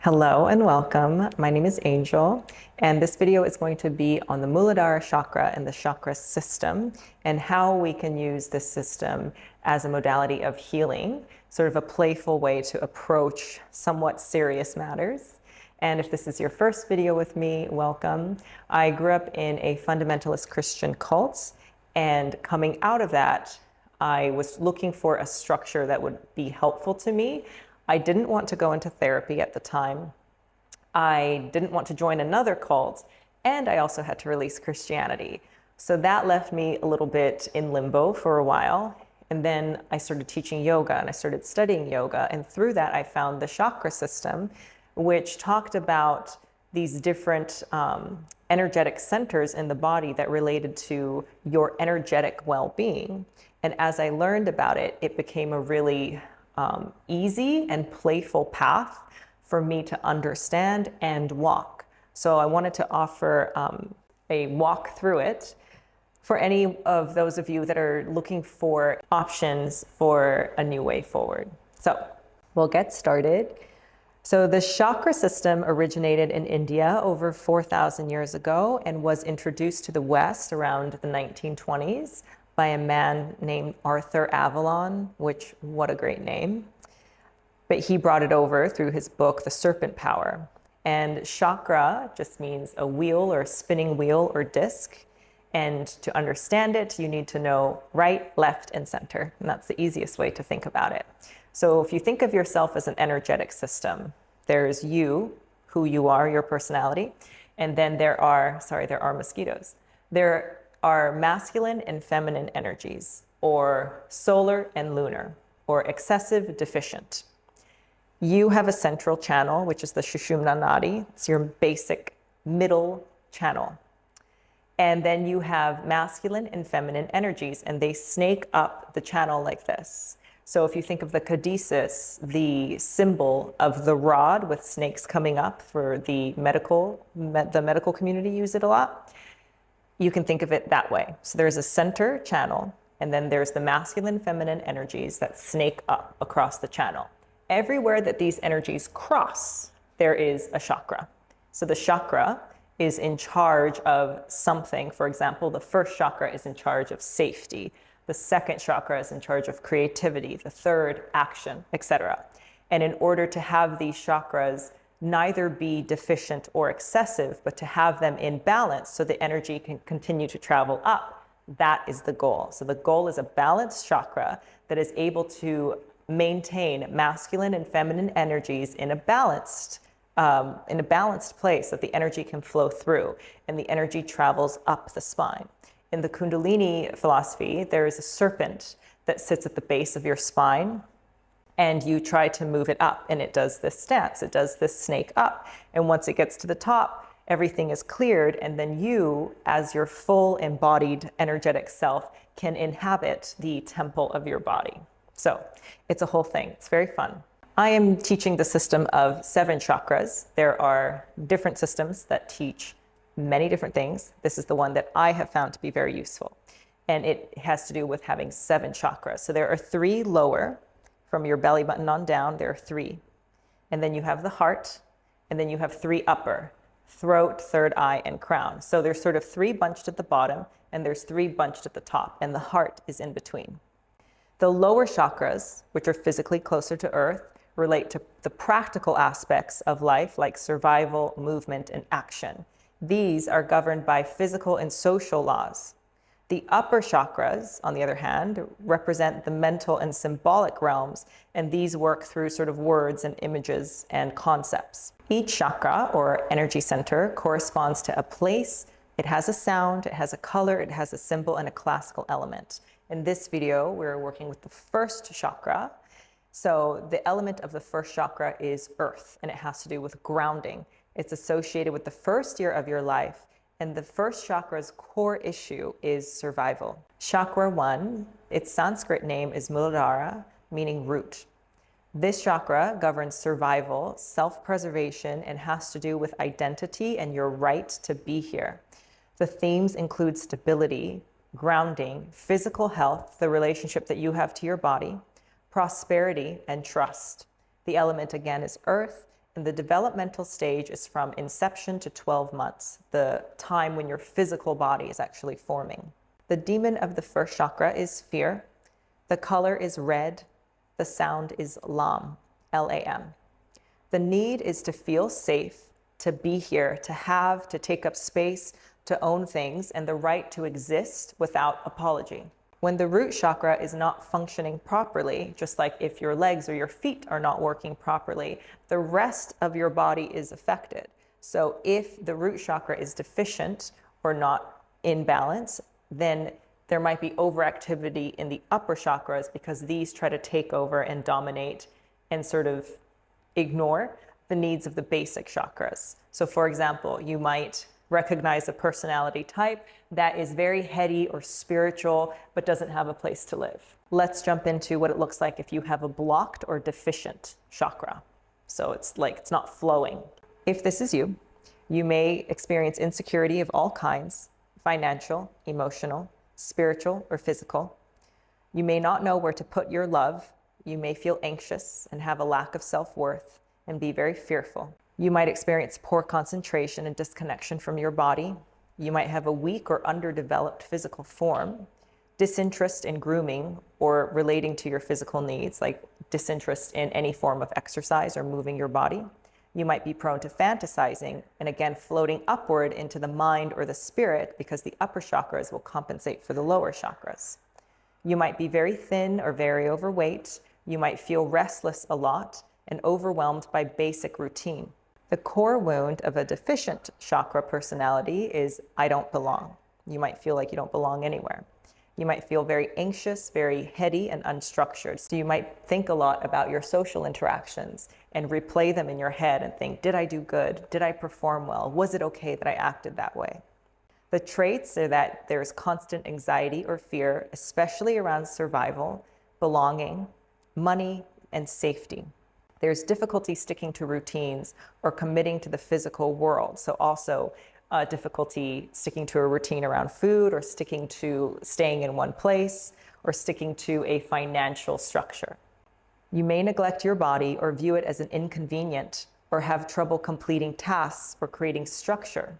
Hello and welcome. My name is Angel, and this video is going to be on the Muladhara Chakra and the chakra system and how we can use this system as a modality of healing, sort of a playful way to approach somewhat serious matters. And if this is your first video with me, welcome. I grew up in a fundamentalist Christian cult, and coming out of that, I was looking for a structure that would be helpful to me. I didn't want to go into therapy at the time. I didn't want to join another cult, and I also had to release Christianity. So that left me a little bit in limbo for a while. And then I started teaching yoga and I started studying yoga. And through that, I found the chakra system, which talked about these different energetic centers in the body that related to your energetic well-being. And as I learned about it, it became a really easy and playful path for me to understand and walk. So I wanted to offer a walk through it for any of those of you that are looking for options for a new way forward. So we'll get started. So the chakra system originated in India over 4,000 years ago and was introduced to the West around the 1920s by a man named Arthur Avalon, which, what a great name. But he brought it over through his book, The Serpent Power. And chakra just means a wheel or a spinning wheel or disc. And to understand it, you need to know right, left, and center. And that's the easiest way to think about it. So if you think of yourself as an energetic system, there's you, who you are, your personality. And then there are mosquitoes. There are masculine and feminine energies, or solar and lunar, or excessive, deficient. You have a central channel, which is the Sushumna Nadi. It's your basic middle channel. And then you have masculine and feminine energies, and they snake up the channel like this. So if you think of the caduceus, the symbol of the rod with snakes coming up for the medical community use it a lot. You can think of it that way. So there's a center channel, and then there's the masculine, feminine energies that snake up across the channel. Everywhere that these energies cross, there is a chakra. So the chakra is in charge of something. For example, the first chakra is in charge of safety. The second chakra is in charge of creativity. The third, action, etc. And in order to have these chakras neither be deficient or excessive, but to have them in balance so the energy can continue to travel up. That is the goal. So the goal is a balanced chakra that is able to maintain masculine and feminine energies in a balanced place that the energy can flow through and the energy travels up the spine. In the Kundalini philosophy, there is a serpent that sits at the base of your spine, and you try to move it up, and it does this stance, it does this snake up. And once it gets to the top, everything is cleared, and then you, as your full embodied energetic self, can inhabit the temple of your body. So it's a whole thing. It's very fun. I am teaching the system of 7 chakras. There are different systems that teach many different things. This is the one that I have found to be very useful. And it has to do with having 7 chakras. So there are 3 lower. From your belly button on down, there are 3. And then you have the heart, and then you have 3 upper, throat, third eye, and crown. So there's sort of 3 bunched at the bottom, and there's 3 bunched at the top, and the heart is in between. The lower chakras, which are physically closer to earth, relate to the practical aspects of life, like survival, movement, and action. These are governed by physical and social laws. The upper chakras, on the other hand, represent the mental and symbolic realms, and these work through sort of words and images and concepts. Each chakra, or energy center, corresponds to a place. It has a sound, it has a color, it has a symbol, and a classical element. In this video, we're working with the first chakra. So the element of the first chakra is earth, and it has to do with grounding. It's associated with the first year of your life. And the first chakra's core issue is survival. Chakra 1, its Sanskrit name is Muladhara, meaning root. This chakra governs survival, self-preservation, and has to do with identity and your right to be here. The themes include stability, grounding, physical health, the relationship that you have to your body, prosperity, and trust. The element again is earth, And the developmental stage is from inception to 12 months, the time when your physical body is actually forming. The demon of the first chakra is fear. The color is red. The sound is lam, L-A-M. The need is to feel safe, to be here, to take up space, to own things, and the right to exist without apology. When the root chakra is not functioning properly, just like if your legs or your feet are not working properly, the rest of your body is affected. So if the root chakra is deficient or not in balance, then there might be overactivity in the upper chakras because these try to take over and dominate and sort of ignore the needs of the basic chakras. So for example, you might recognize a personality type that is very heady or spiritual, but doesn't have a place to live. Let's jump into what it looks like if you have a blocked or deficient chakra. So it's like it's not flowing. If this is you, you may experience insecurity of all kinds, financial, emotional, spiritual, or physical. You may not know where to put your love. You may feel anxious and have a lack of self-worth and be very fearful. You might experience poor concentration and disconnection from your body. You might have a weak or underdeveloped physical form, disinterest in grooming or relating to your physical needs, like disinterest in any form of exercise or moving your body. You might be prone to fantasizing and again floating upward into the mind or the spirit because the upper chakras will compensate for the lower chakras. You might be very thin or very overweight. You might feel restless a lot and overwhelmed by basic routine. The core wound of a deficient chakra personality is I don't belong. You might feel like you don't belong anywhere. You might feel very anxious, very heady and unstructured. So you might think a lot about your social interactions and replay them in your head and think, did I do good? Did I perform well? Was it okay that I acted that way? The traits are that there's constant anxiety or fear, especially around survival, belonging, money, and safety. There's difficulty sticking to routines or committing to the physical world. So also difficulty sticking to a routine around food or staying in one place or sticking to a financial structure. You may neglect your body or view it as an inconvenient or have trouble completing tasks or creating structure.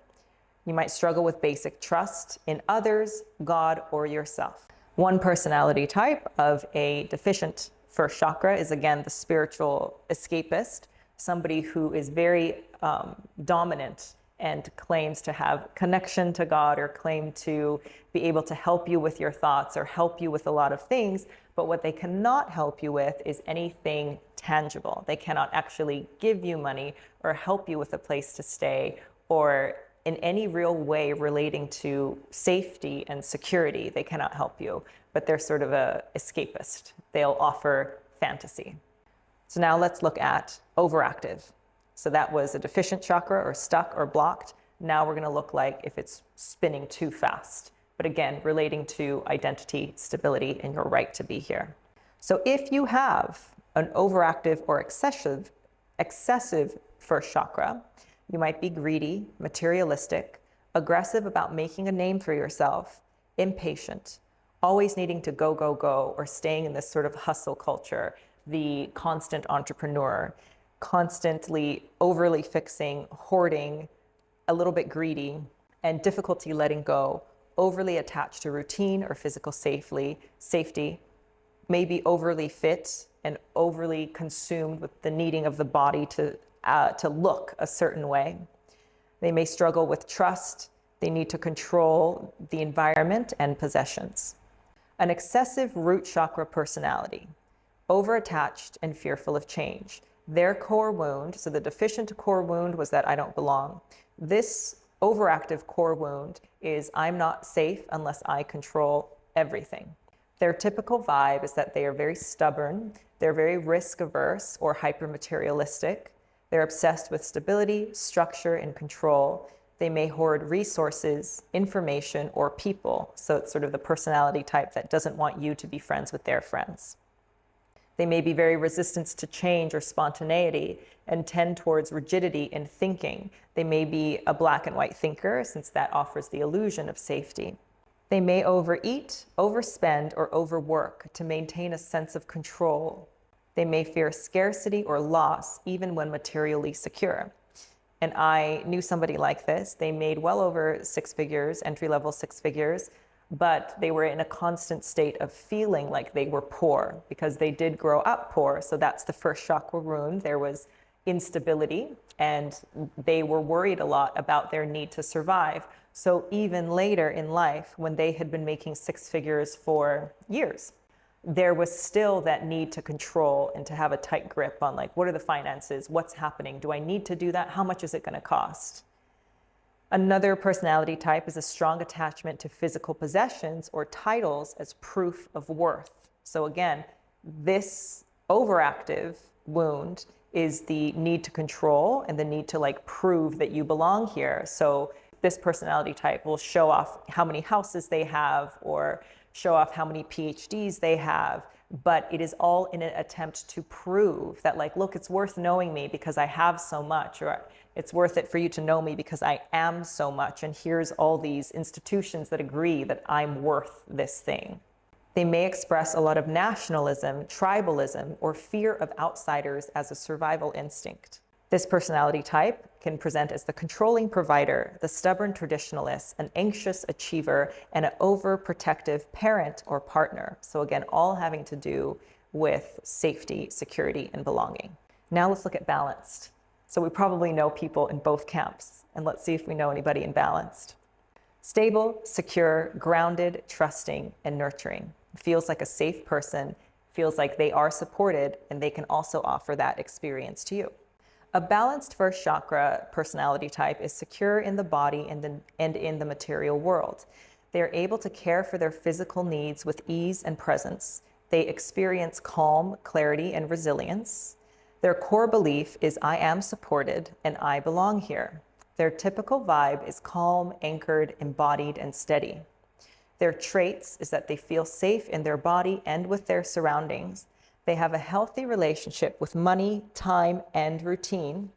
You might struggle with basic trust in others, God, or yourself. One personality type of a deficient first chakra is again the spiritual escapist, somebody who is very dominant and claims to have connection to God or claim to be able to help you with your thoughts or help you with a lot of things. But what they cannot help you with is anything tangible. They cannot actually give you money or help you with a place to stay or in any real way relating to safety and security. They cannot help you, but they're sort of a escapist. They'll offer fantasy. So now let's look at overactive. So that was a deficient chakra or stuck or blocked. Now we're going to look like if it's spinning too fast. But again, relating to identity, stability, and your right to be here. So if you have an overactive or excessive first chakra, you might be greedy, materialistic, aggressive about making a name for yourself, impatient, always needing to go, go, go, or staying in this sort of hustle culture, the constant entrepreneur, constantly overly fixing, hoarding, a little bit greedy, and difficulty letting go, overly attached to routine or physical safety, maybe overly fit and overly consumed with the needing of the body to look a certain way. They may struggle with trust. They need to control the environment and possessions. An excessive root chakra personality, overattached and fearful of change. Their core wound, so the deficient core wound was that I don't belong. This overactive core wound is I'm not safe unless I control everything. Their typical vibe is that they are very stubborn, they're very risk averse or hyper materialistic. They're obsessed with stability, structure, and control. They may hoard resources, information, or people. So it's sort of the personality type that doesn't want you to be friends with their friends. They may be very resistant to change or spontaneity and tend towards rigidity in thinking. They may be a black and white thinker, since that offers the illusion of safety. They may overeat, overspend, or overwork to maintain a sense of control. They may fear scarcity or loss, even when materially secure. And I knew somebody like this. They made well over 6 figures, entry-level 6 figures, but they were in a constant state of feeling like they were poor because they did grow up poor. So that's the first chakra wound. There was instability, and they were worried a lot about their need to survive. So even later in life, when they had been making 6 figures for years, there was still that need to control and to have a tight grip on, like, what are the finances? What's happening? Do I need to do that? How much is it going to cost? Another personality type is a strong attachment to physical possessions or titles as proof of worth. So again, this overactive wound is the need to control and the need to like prove that you belong here. So this personality type will show off how many houses they have or show off how many PhDs they have, but it is all in an attempt to prove that, like, look, it's worth knowing me because I have so much, or it's worth it for you to know me because I am so much, and here's all these institutions that agree that I'm worth this thing. They may express a lot of nationalism, tribalism, or fear of outsiders as a survival instinct. This personality type can present as the controlling provider, the stubborn traditionalist, an anxious achiever, and an overprotective parent or partner. So again, all having to do with safety, security, and belonging. Now let's look at balanced. So we probably know people in both camps, and let's see if we know anybody in balanced. Stable, secure, grounded, trusting, and nurturing. Feels like a safe person, feels like they are supported, and they can also offer that experience to you. A balanced first chakra personality type is secure in the body and in the material world. They are able to care for their physical needs with ease and presence. They experience calm, clarity, and resilience. Their core belief is I am supported and I belong here. Their typical vibe is calm, anchored, embodied, and steady. Their traits is that they feel safe in their body and with their surroundings. They have a healthy relationship with money, time, and routine.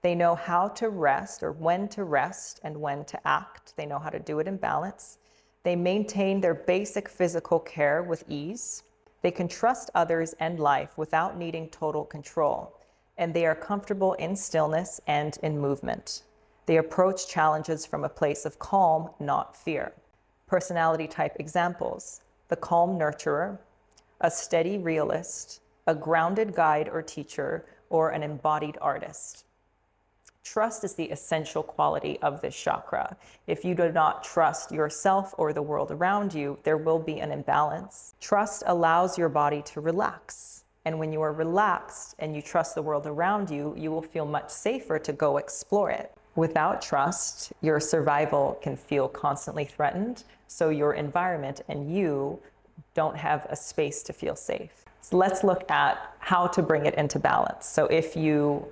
They know how to rest, or when to rest and when to act. They know how to do it in balance. They maintain their basic physical care with ease. They can trust others and life without needing total control. And they are comfortable in stillness and in movement. They approach challenges from a place of calm, not fear. Personality type examples: the calm nurturer, a steady realist, a grounded guide or teacher, or an embodied artist. Trust is the essential quality of this chakra. If you do not trust yourself or the world around you, there will be an imbalance. Trust allows your body to relax. And when you are relaxed and you trust the world around you, you will feel much safer to go explore it. Without trust, your survival can feel constantly threatened, so your environment and you don't have a space to feel safe. So let's look at how to bring it into balance. So if you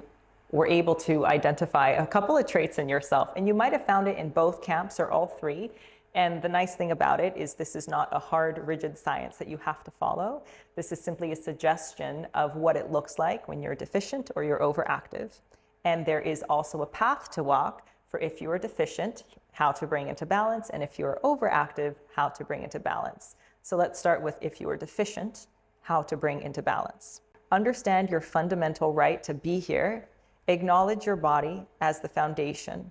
were able to identify a couple of traits in yourself, and you might have found it in both camps or all three, and the nice thing about it is this is not a hard, rigid science that you have to follow. This is simply a suggestion of what it looks like when you're deficient or you're overactive. And there is also a path to walk for if you are deficient, how to bring into balance, and if you are overactive, how to bring into balance. So let's start with if you are deficient, how to bring into balance. Understand your fundamental right to be here. Acknowledge your body as the foundation.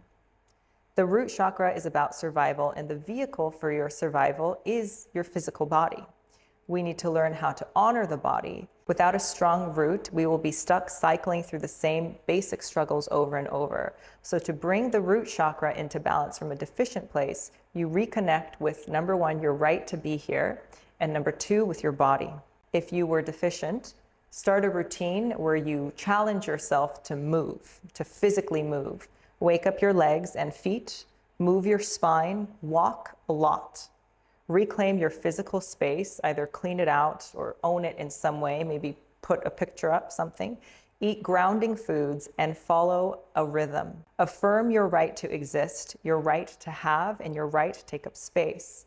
The root chakra is about survival, and the vehicle for your survival is your physical body. We need to learn how to honor the body. Without a strong root, we will be stuck cycling through the same basic struggles over and over. So to bring the root chakra into balance from a deficient place, you reconnect with, number one, your right to be here, and number two, with your body. If you were deficient, start a routine where you challenge yourself to move, to physically move. Wake up your legs and feet, move your spine, walk a lot. Reclaim your physical space, either clean it out or own it in some way, maybe put a picture up, something. Eat grounding foods and follow a rhythm. Affirm your right to exist, your right to have, and your right to take up space.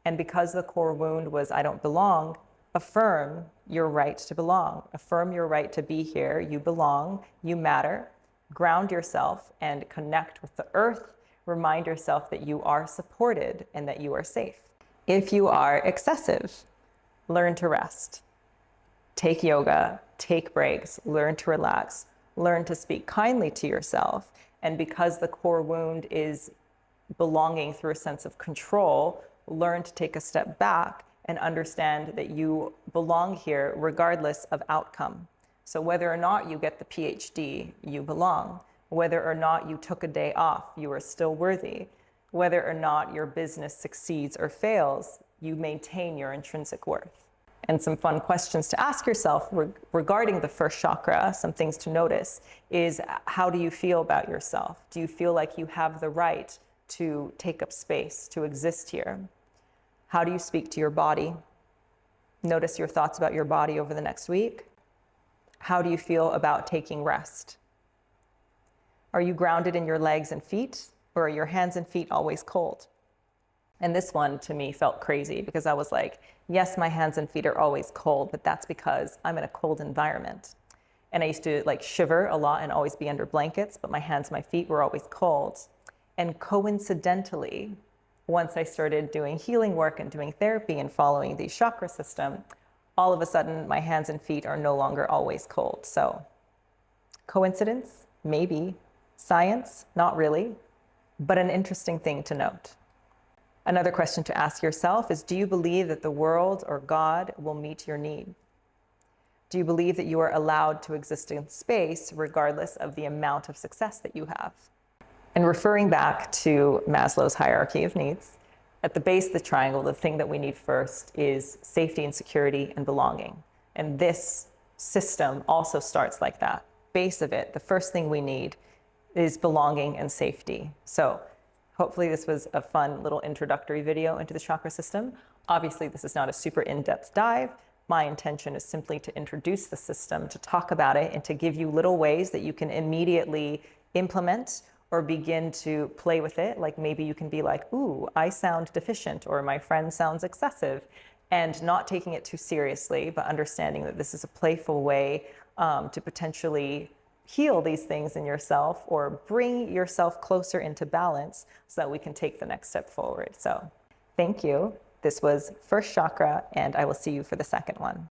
And because the core wound was I don't belong, affirm your right to belong. Affirm your right to be here. You belong, you matter. Ground yourself and connect with the earth. Remind yourself that you are supported and that you are safe. If you are excessive, learn to rest. Take yoga, take breaks, learn to relax, learn to speak kindly to yourself. And because the core wound is belonging through a sense of control, learn to take a step back and understand that you belong here regardless of outcome. So whether or not you get the PhD, you belong. Whether or not you took a day off, you are still worthy. Whether or not your business succeeds or fails, you maintain your intrinsic worth. And some fun questions to ask yourself regarding the first chakra, some things to notice, is how do you feel about yourself? Do you feel like you have the right to take up space, to exist here? How do you speak to your body? Notice your thoughts about your body over the next week. How do you feel about taking rest? Are you grounded in your legs and feet, or are your hands and feet always cold? And this one to me felt crazy because I was like, yes, my hands and feet are always cold, but that's because I'm in a cold environment. And I used to like shiver a lot and always be under blankets, but my hands, my feet were always cold. And coincidentally, once I started doing healing work and doing therapy and following the chakra system, all of a sudden my hands and feet are no longer always cold. So coincidence? Maybe. Science? Not really, but an interesting thing to note. Another question to ask yourself is, do you believe that the world or God will meet your need? Do you believe that you are allowed to exist in space regardless of the amount of success that you have? And referring back to Maslow's hierarchy of needs, at the base of the triangle, the thing that we need first is safety and security and belonging. And this system also starts like that. Base of it, the first thing we need is belonging and safety. So hopefully this was a fun little introductory video into the chakra system. Obviously, this is not a super in-depth dive. My intention is simply to introduce the system, to talk about it, and to give you little ways that you can immediately implement or begin to play with it. Like maybe you can be like, ooh, I sound deficient, or my friend sounds excessive, and not taking it too seriously, but understanding that this is a playful way to potentially heal these things in yourself or bring yourself closer into balance so that we can take the next step forward. So thank you. This was first chakra, and I will see you for the second one.